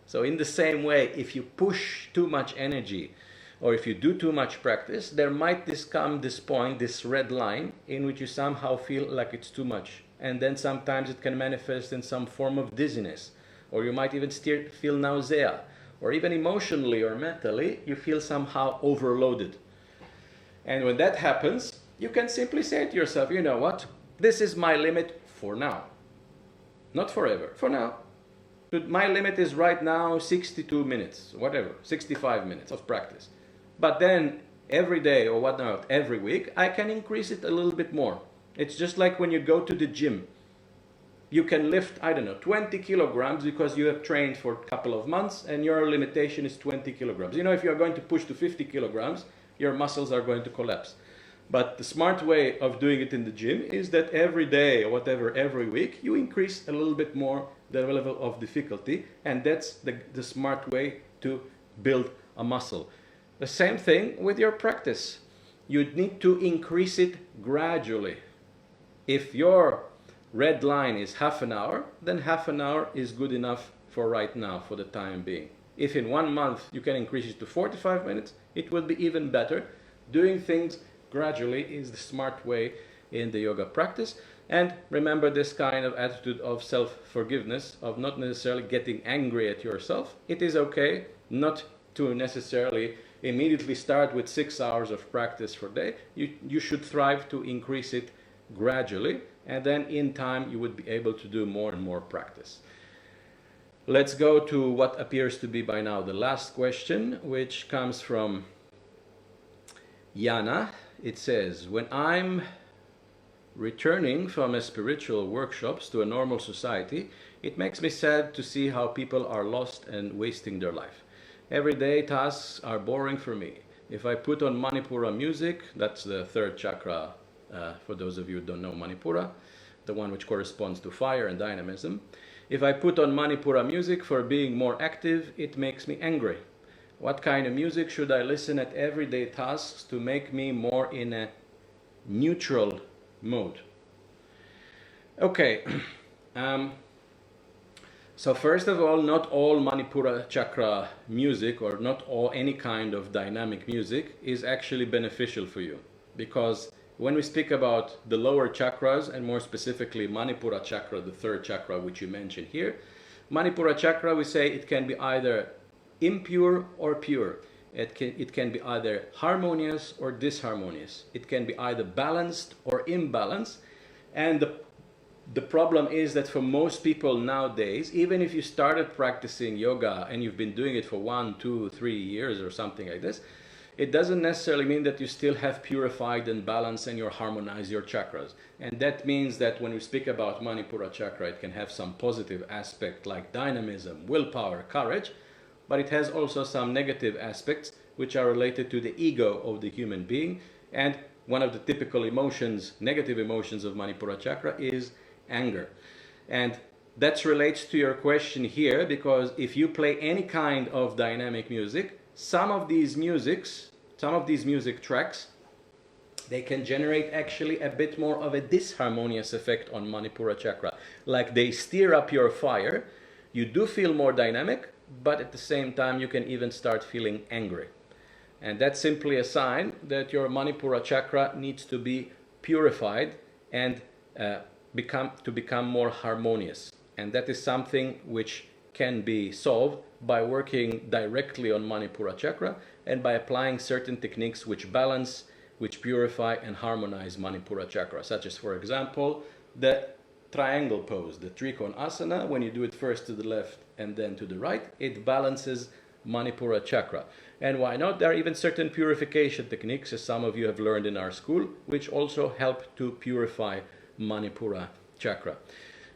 So in the same way, if you push too much energy, or if you do too much practice, there might come this point, this red line, in which you somehow feel like it's too much. And then sometimes it can manifest in some form of dizziness, or you might even feel nausea, or even emotionally or mentally, you feel somehow overloaded. And when that happens, you can simply say to yourself, you know what, this is my limit for now. Not forever, for now. But my limit is right now 62 minutes, whatever, 65 minutes of practice. But then every day or whatnot, every week, I can increase it a little bit more. It's just like when you go to the gym. you can lift, I don't know, 20 kilograms because you have trained for a couple of months and your limitation is 20 kilograms. You know, if you're going to push to 50 kilograms, your muscles are going to collapse. But the smart way of doing it in the gym is that every day or whatever, every week, you increase a little bit more the level of difficulty, and that's the smart way to build a muscle. The same thing with your practice. You need to increase it gradually. If your red line is half an hour, then half an hour is good enough for right now, for the time being. If in 1 month you can increase it to 45 minutes, it will be even better. Doing things gradually is the smart way in the yoga practice. And remember this kind of attitude of self-forgiveness, of not necessarily getting angry at yourself. It is okay not to necessarily immediately start with 6 hours of practice per day. You should strive to increase it gradually, and then in time you would be able to do more and more practice. Let's go to what appears to be by now the last question, which comes from Yana. It says, when I'm returning from a spiritual workshops to a normal society, it makes me sad to see how people are lost and wasting their life. Everyday tasks are boring for me. If I put on Manipura music, that's the third chakra, for those of you who don't know Manipura, the one which corresponds to fire and dynamism. If I put on Manipura music for being more active, it makes me angry. What kind of music should I listen at everyday tasks to make me more in a neutral mode? Okay, so first of all, not all Manipura chakra music or not all any kind of dynamic music is actually beneficial for you, because when we speak about the lower chakras, and more specifically Manipura chakra, the third chakra which you mentioned here, Manipura chakra, we say it can be either impure or pure. It can be either harmonious or disharmonious. It can be either balanced or imbalanced. And the problem is that for most people nowadays, even if you started practicing yoga and you've been doing it for 1, 2, 3 years or something like this, it doesn't necessarily mean that you still have purified and balanced and you harmonize your chakras. And that means that when we speak about Manipura chakra, it can have some positive aspect like dynamism, willpower, courage, but it has also some negative aspects which are related to the ego of the human being. And one of the typical emotions, negative emotions of Manipura chakra is anger. And that relates to your question here, because if you play any kind of dynamic music, some of these music tracks, they can generate actually a bit more of a disharmonious effect on Manipura chakra. Like they stir up your fire, you do feel more dynamic, but at the same time you can even start feeling angry. And that's simply a sign that your Manipura chakra needs to be purified and become more harmonious. And that is something which can be solved by working directly on Manipura chakra and by applying certain techniques which balance, which purify and harmonize Manipura chakra, such as, for example, the triangle pose, the Trikona asana. When you do it first to the left and then to the right, it balances Manipura chakra. And why not? There are even certain purification techniques, as some of you have learned in our school, which also help to purify Manipura chakra.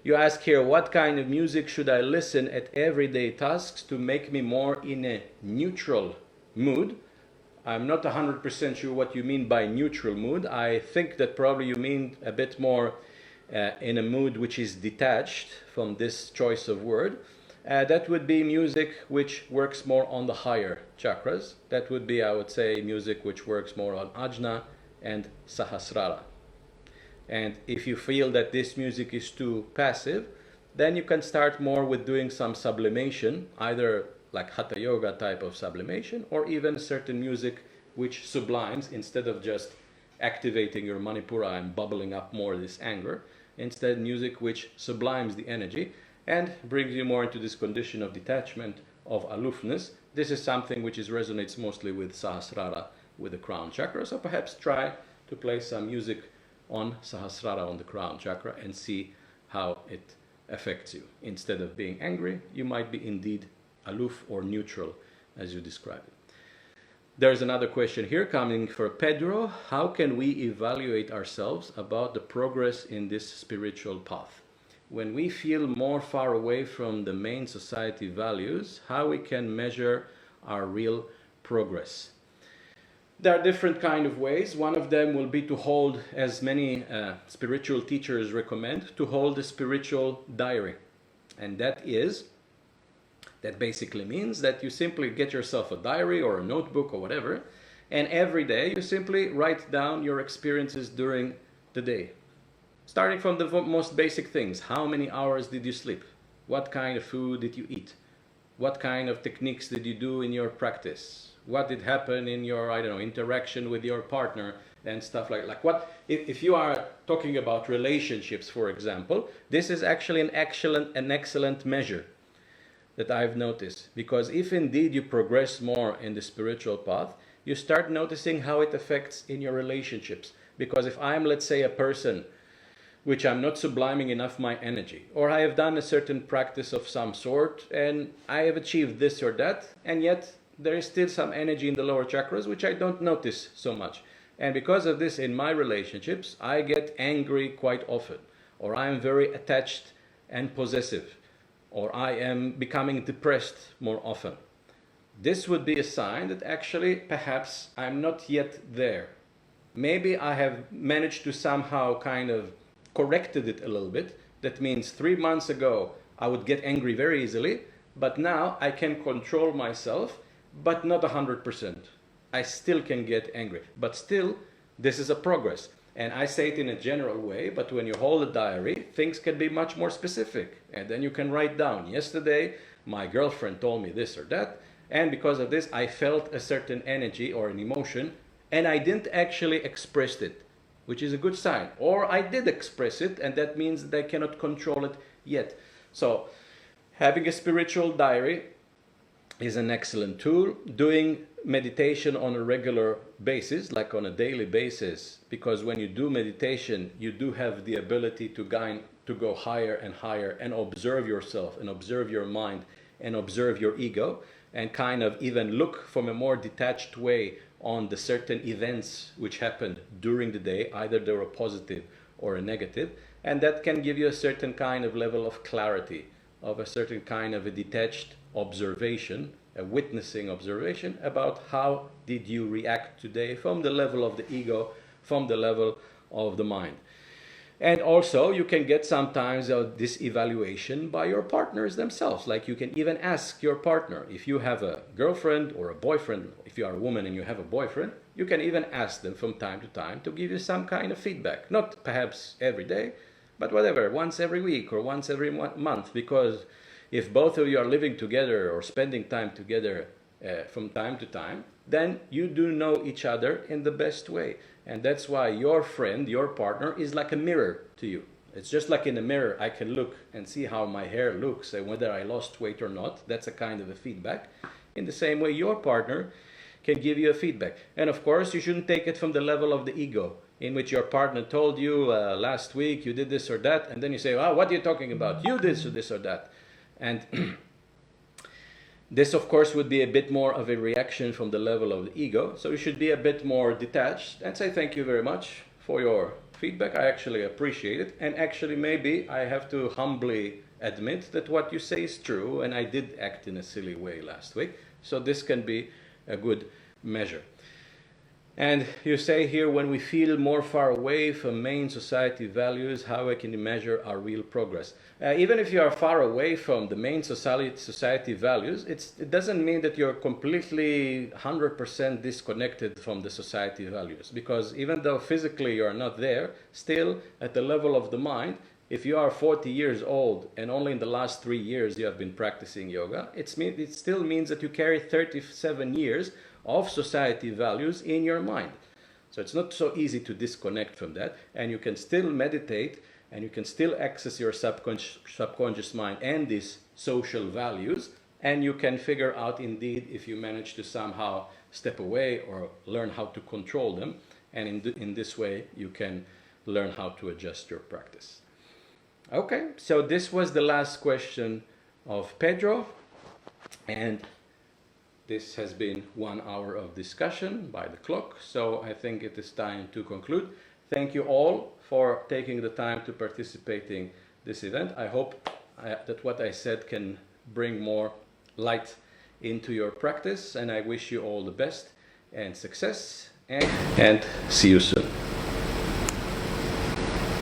You ask here, what kind of music should I listen at everyday tasks to make me more in a neutral mood? I'm not 100% sure what you mean by neutral mood. I think that probably you mean a bit more in a mood which is detached from this choice of word. That would be music which works more on the higher chakras. That would be, I would say, music which works more on Ajna and Sahasrara. And if you feel that this music is too passive, then you can start more with doing some sublimation, either like Hatha Yoga type of sublimation, or even certain music which sublimes instead of just activating your Manipura and bubbling up more this anger. Instead, music which sublimes the energy and brings you more into this condition of detachment, of aloofness. This is something which resonates mostly with Sahasrara, with the crown chakra. So perhaps try to play some music on Sahasrara, on the crown chakra, and see how it affects you. Instead of being angry, you might be indeed aloof or neutral, as you describe it. There's another question here coming for Pedro. How can we evaluate ourselves about the progress in this spiritual path? when we feel more far away from the main society values, how we can measure our real progress. There are different kind of ways. One of them will be to hold, as many spiritual teachers recommend, to hold a spiritual diary. And that basically means that you simply get yourself a diary or a notebook or whatever, and every day you simply write down your experiences during the day. Starting from the most basic things. How many hours did you sleep? What kind of food did you eat? What kind of techniques did you do in your practice? What did happen in your, I don't know, interaction with your partner and stuff like what if you are talking about relationships, for example, this is actually an excellent measure that I've noticed, because if indeed you progress more in the spiritual path, you start noticing how it affects in your relationships. Because if I'm, let's say, a person which I'm not subliming enough my energy, or I have done a certain practice of some sort and I have achieved this or that, and yet there is still some energy in the lower chakras which I don't notice so much. And because of this, in my relationships, I get angry quite often, or I am very attached and possessive, or I am becoming depressed more often. This would be a sign that actually perhaps I'm not yet there. Maybe I have managed to somehow kind of corrected it a little bit. That means 3 months ago I would get angry very easily, but now I can control myself, but not 100%. I still can get angry, but still this is a progress. And I say it in a general way, but when you hold a diary, things can be much more specific. And then you can write down, yesterday my girlfriend told me this or that, and because of this I felt a certain energy or an emotion, and I didn't actually express it, which is a good sign. Or I did express it, and that means that I cannot control it yet. So having a spiritual diary is an excellent tool. Doing meditation on a regular basis, like on a daily basis, because when you do meditation, you do have the ability to go higher and higher and observe yourself and observe your mind and observe your ego, and kind of even look from a more detached way on the certain events which happened during the day, either they were positive or a negative, and that can give you a certain kind of level of clarity, of a certain kind of a detached observation, a witnessing observation about how did you react today from the level of the ego, from the level of the mind. And also you can get sometimes this evaluation by your partners themselves. Like you can even ask your partner, if you have a girlfriend or a boyfriend, if you are a woman and you have a boyfriend, you can even ask them from time to time to give you some kind of feedback. Not perhaps every day, but whatever, once every week or once every month. Because if both of you are living together or spending time together from time to time, then you do know each other in the best way. And that's why your friend, your partner, is like a mirror to you. It's just like in a mirror, I can look and see how my hair looks and whether I lost weight or not. That's a kind of a feedback. In the same way, your partner can give you a feedback. And of course, you shouldn't take it from the level of the ego, in which your partner told you last week you did this or that, and then you say, oh, what are you talking about? You did this or that. And this, of course, would be a bit more of a reaction from the level of the ego. So you should be a bit more detached and say thank you very much for your feedback. I actually appreciate it. And actually, maybe I have to humbly admit that what you say is true, and I did act in a silly way last week. So this can be a good measure. And you say here, when we feel more far away from main society values, how we can measure our real progress. Even if you are far away from the main society values, it doesn't mean that you're completely 100% disconnected from the society values. Because even though physically you're not there, still at the level of the mind, if you are 40 years old and only in the last 3 years you have been practicing yoga, it still means that you carry 37 years of society values in your mind. So it's not so easy to disconnect from that, and you can still meditate and you can still access your subconscious mind and these social values, and you can figure out indeed if you manage to somehow step away or learn how to control them, and in this way you can learn how to adjust your practice. Okay, so this was the last question of Pedro, and this has been 1 hour of discussion by the clock, so I think it is time to conclude. Thank you all for taking the time to participating this event. I hope that what I said can bring more light into your practice, and I wish you all the best and success, and see you soon.